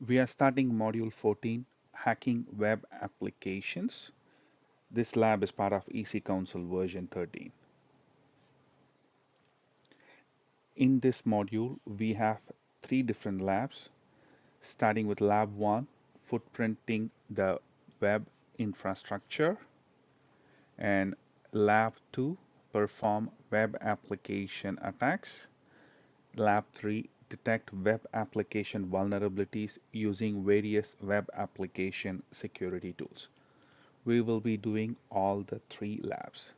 We are starting Module 14, Hacking Web Applications. This lab is part of EC Council version 13. In this module, we have three different labs, starting with Lab 1, Footprinting the Web Infrastructure, and Lab 2, Perform Web Application Attacks, Lab 3, Detect Web Application Vulnerabilities using various web application security tools. We will be doing all the three labs,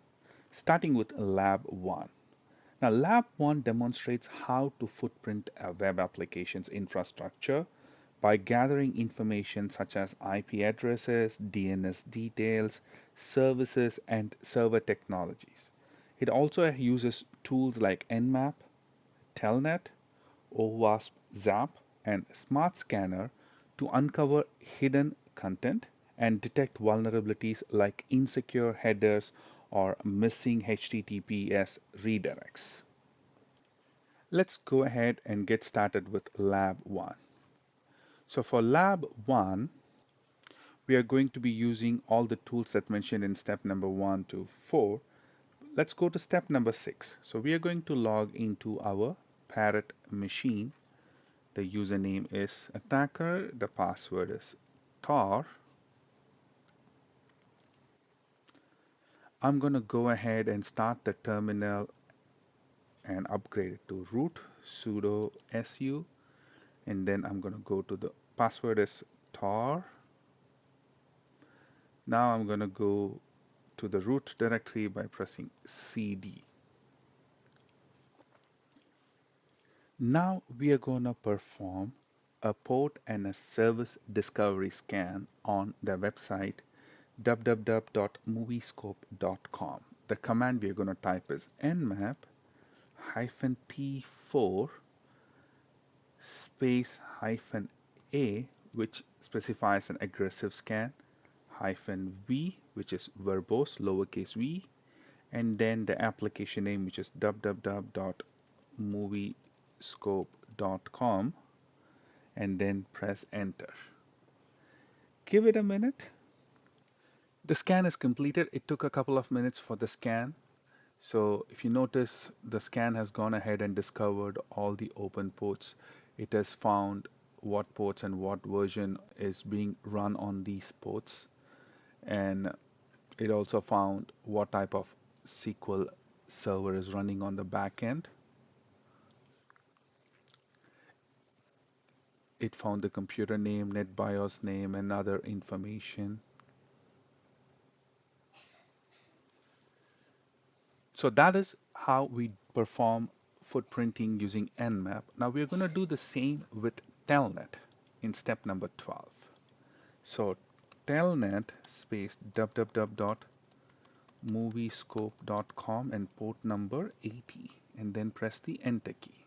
starting with Lab 1. Now, Lab 1 demonstrates how to footprint a web application's infrastructure by gathering information such as IP addresses, DNS details, services, and server technologies. It also uses tools like Nmap, Telnet, OWASP Zap, and Smart Scanner to uncover hidden content and detect vulnerabilities like insecure headers or missing HTTPS redirects. Let's go ahead and get started with Lab 1. So for Lab 1, we are going to be using all the tools that mentioned in step number 1 to 4. Let's go to step number 6. So we are going to log into our Parrot machine. The username is attacker, the password is tar. I'm going to go ahead and start the terminal and upgrade it to root sudo su, and then I'm going to go to the password is tar. Now I'm going to go to the root directory by pressing cd. Now we are going to perform a port and a service discovery scan on the website www.moviescope.com. The command we are going to type is nmap-t4 space -a, which specifies an aggressive scan, -v, which is verbose, lowercase v, and then the application name, which is www.moviescope.com, and then press enter. Give it a minute. The scan is completed. It took a couple of minutes for the scan. So if you notice, the scan has gone ahead and discovered all the open ports. It has found what ports and what version is being run on these ports. And it also found what type of SQL server is running on the back end. It found the computer name, NetBIOS name, and other information. So that is how we perform footprinting using Nmap. Now we're going to do the same with Telnet in step number 12. So Telnet space www.moviescope.com and port number 80, and then press the enter key.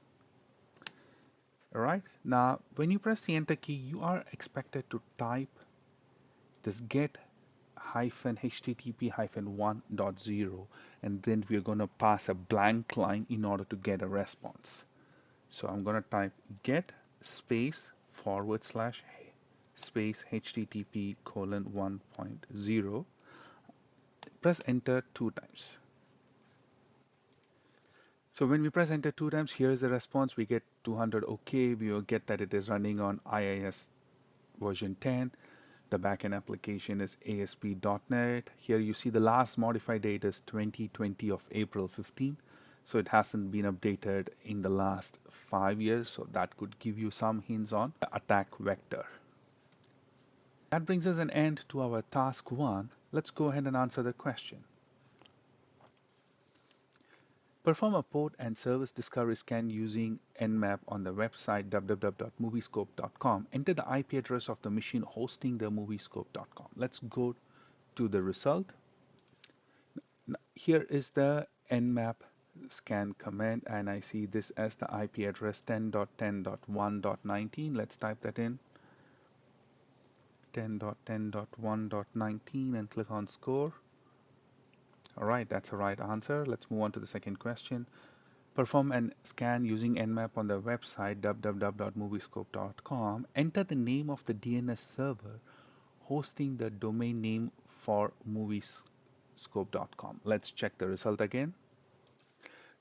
All right. Now when you press the enter key, you are expected to type this get -http-1.0, and then we're going to pass a blank line in order to get a response. So I'm going to type get space / space http:/1.0. Press enter 2 times. So when we press enter 2 times, here is the response. We get 200 OK. We will get that it is running on IIS version 10. The backend application is ASP.NET. Here you see the last modified date is 2020 of April 15. So it hasn't been updated in the last 5 years. So that could give you some hints on the attack vector. That brings us an end to our task 1. Let's go ahead and answer the question. Perform a port and service discovery scan using Nmap on the website www.moviescope.com. Enter the IP address of the machine hosting the moviescope.com. Let's go to the result. Here is the Nmap scan command, and I see this as the IP address 10.10.1.19. Let's type that in. 10.10.1.19 and click on score. All right, that's the right answer. Let's move on to the second question. Perform an scan using Nmap on the website www.moviescope.com. Enter the name of the DNS server hosting the domain name for moviescope.com. Let's check the result again.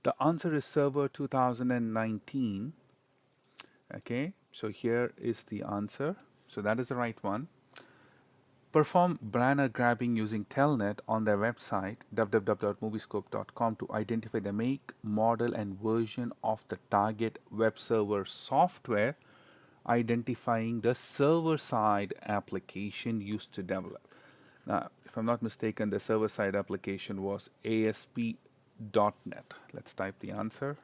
The answer is server 2019. Okay, so here is the answer. So that is the right one. Perform banner grabbing using Telnet on their website www.moviescope.com to identify the make, model, and version of the target web server software, identifying the server-side application used to develop. Now, if I'm not mistaken, the server-side application was ASP.NET. Let's type the answer.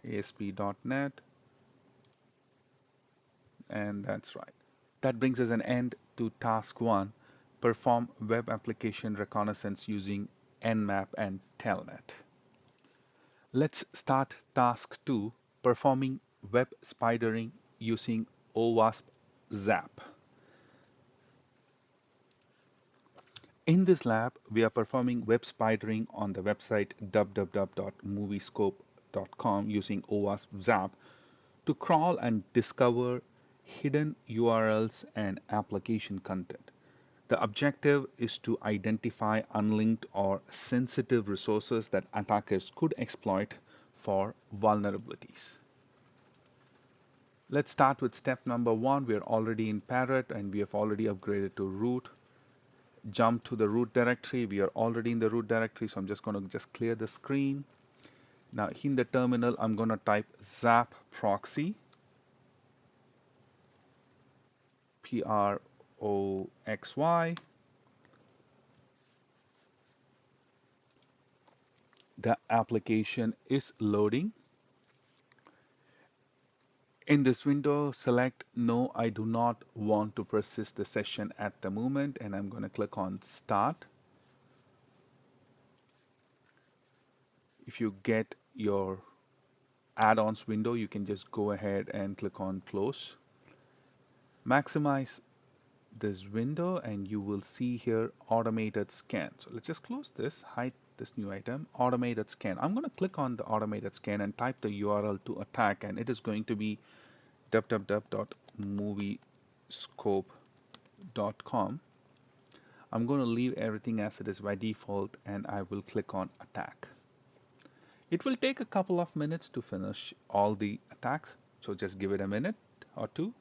ASP.NET, and that's right. That brings us an end to task 1, perform web application reconnaissance using Nmap and Telnet. Let's start task 2, performing web spidering using OWASP Zap. In this lab, we are performing web spidering on the website www.moviescope.com using OWASP Zap to crawl and discover hidden URLs and application content. The objective is to identify unlinked or sensitive resources that attackers could exploit for vulnerabilities. Let's start with step number 1. We are already in Parrot and we have already upgraded to root. Jump to the root directory. We are already in the root directory, so I'm just going to clear the screen. Now in the terminal, I'm going to type zap proxy, PROXY. The application is loading. In this window, select no, I do not want to persist the session at the moment, and I'm going to click on start. If you get your add-ons window, you can just go ahead and click on close. Maximize this window and you will see here automated scan. So let's just close this, hide this new item, automated scan. I'm going to click on the automated scan and type the URL to attack, and it is going to be www.moviescope.com. I'm going to leave everything as it is by default and I will click on attack. It will take a couple of minutes to finish all the attacks, so just give it a minute or two.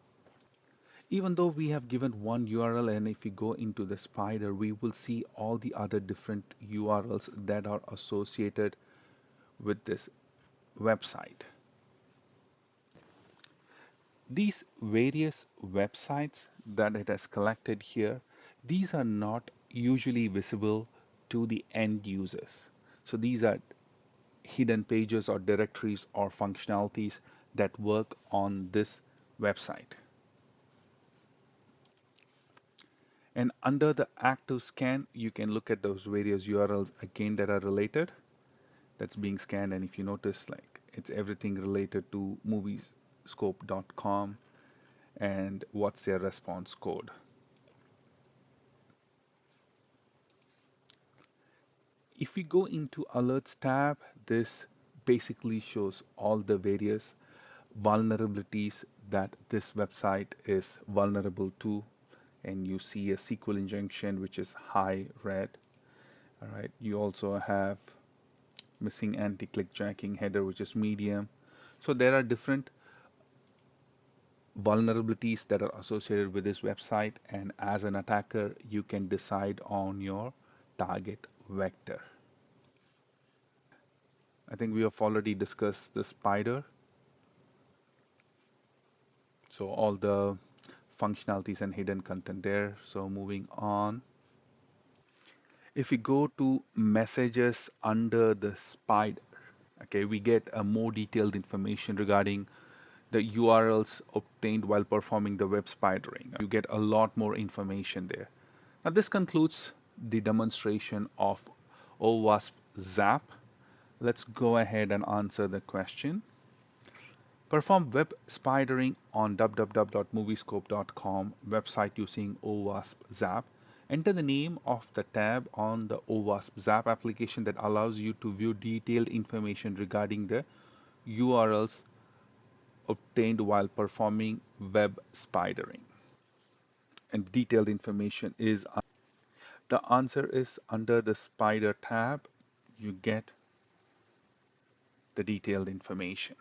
Even though we have given one URL, and if we go into the spider, we will see all the other different URLs that are associated with this website. These various websites that it has collected here, these are not usually visible to the end users. So these are hidden pages or directories or functionalities that work on this website. And under the active scan, you can look at those various URLs again that are related, that's being scanned. And if you notice, like, it's everything related to moviescope.com and what's their response code. If we go into alerts tab, this basically shows all the various vulnerabilities that this website is vulnerable to, and you see a SQL injection which is high red. All right, you also have missing anti-click jacking header which is medium. So there are different vulnerabilities that are associated with this website, and as an attacker you can decide on your target vector. I think we have already discussed the spider, so all the functionalities and hidden content there. So moving on, if we go to messages under the spider, okay, we get a more detailed information regarding the URLs obtained while performing the web spidering. You get a lot more information there. Now this concludes the demonstration of OWASP Zap. Let's go ahead and answer the question. Perform web spidering on www.moviescope.com website using OWASP Zap. Enter the name of the tab on the OWASP Zap application that allows you to view detailed information regarding the URLs obtained while performing web spidering. And detailed information is the answer is under the spider tab. You get the detailed information.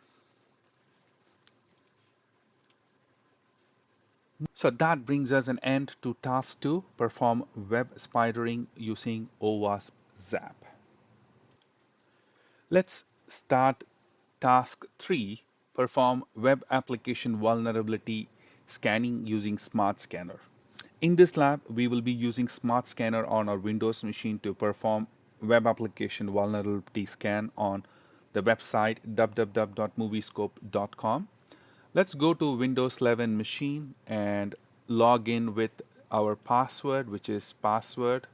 So that brings us an end to task 2, perform web spidering using OWASP Zap. Let's start task 3, perform web application vulnerability scanning using Smart Scanner. In this lab, we will be using Smart Scanner on our Windows machine to perform web application vulnerability scan on the website www.moviescope.com. Let's go to Windows 11 machine and log in with our password, which is password.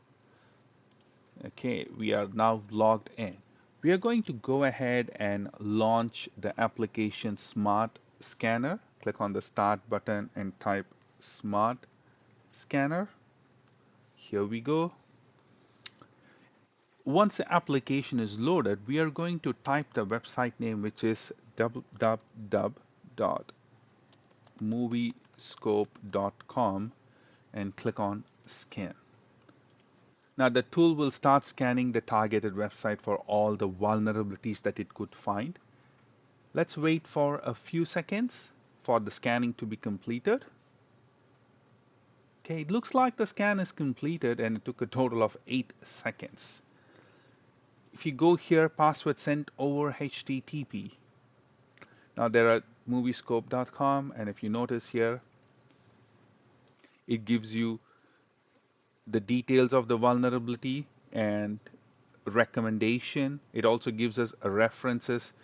Okay, we are now logged in. We are going to go ahead and launch the application Smart Scanner. Click on the Start button and type Smart Scanner. Here we go. Once the application is loaded, we are going to type the website name, which is www.moviescope.com, and click on Scan. Now the tool will start scanning the targeted website for all the vulnerabilities that it could find. Let's wait for a few seconds for the scanning to be completed. Okay, it looks like the scan is completed and it took a total of 8 seconds. If you go here, password sent over HTTP. Now there are moviescope.com, and if you notice here, it gives you the details of the vulnerability and recommendation. It also gives us references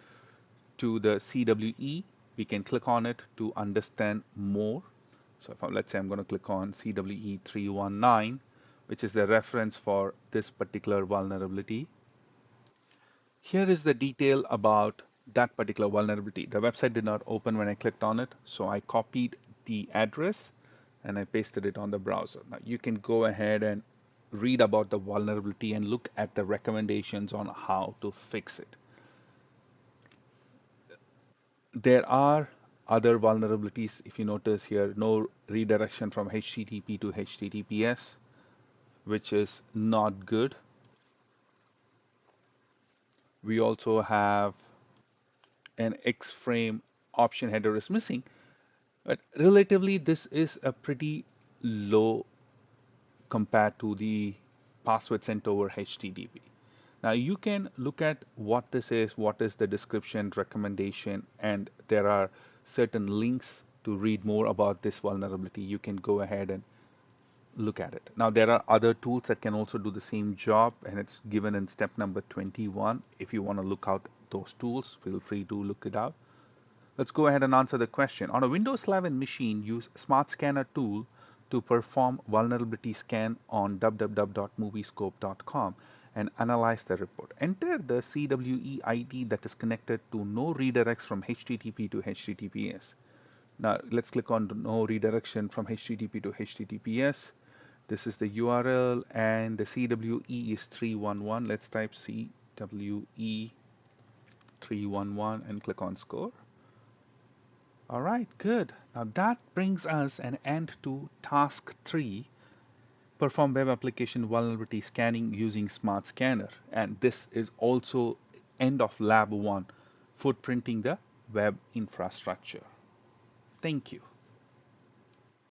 to the CWE. We can click on it to understand more. So if let's say I'm going to click on CWE 319, which is the reference for this particular vulnerability. Here is the detail about that particular vulnerability. The website did not open when I clicked on it, so I copied the address and I pasted it on the browser. Now you can go ahead and read about the vulnerability and look at the recommendations on how to fix it. There are other vulnerabilities. If you notice here, no redirection from HTTP to HTTPS, which is not good. We also have an X-frame option header is missing, but relatively this is a pretty low compared to the password sent over HTTP. Now you can look at what this is, what is the description, recommendation, and there are certain links to read more about this vulnerability. You can go ahead and look at it. Now there are other tools that can also do the same job, and it's given in step number 21. If you want to look out those tools, feel free to look it out. Let's go ahead and answer the question. On a Windows 11 machine, use Smart Scanner tool to perform vulnerability scan on www.moviescope.com and analyze the report. Enter the CWE ID that is connected to no redirects from HTTP to HTTPS. Now let's click on no redirection from HTTP to HTTPS. This is the URL and the CWE is 311. Let's type CWE 311 and click on score. All right, good. Now that brings us an end to task 3, perform web application vulnerability scanning using Smart Scanner. And this is also end of lab 1, footprinting the web infrastructure. Thank you.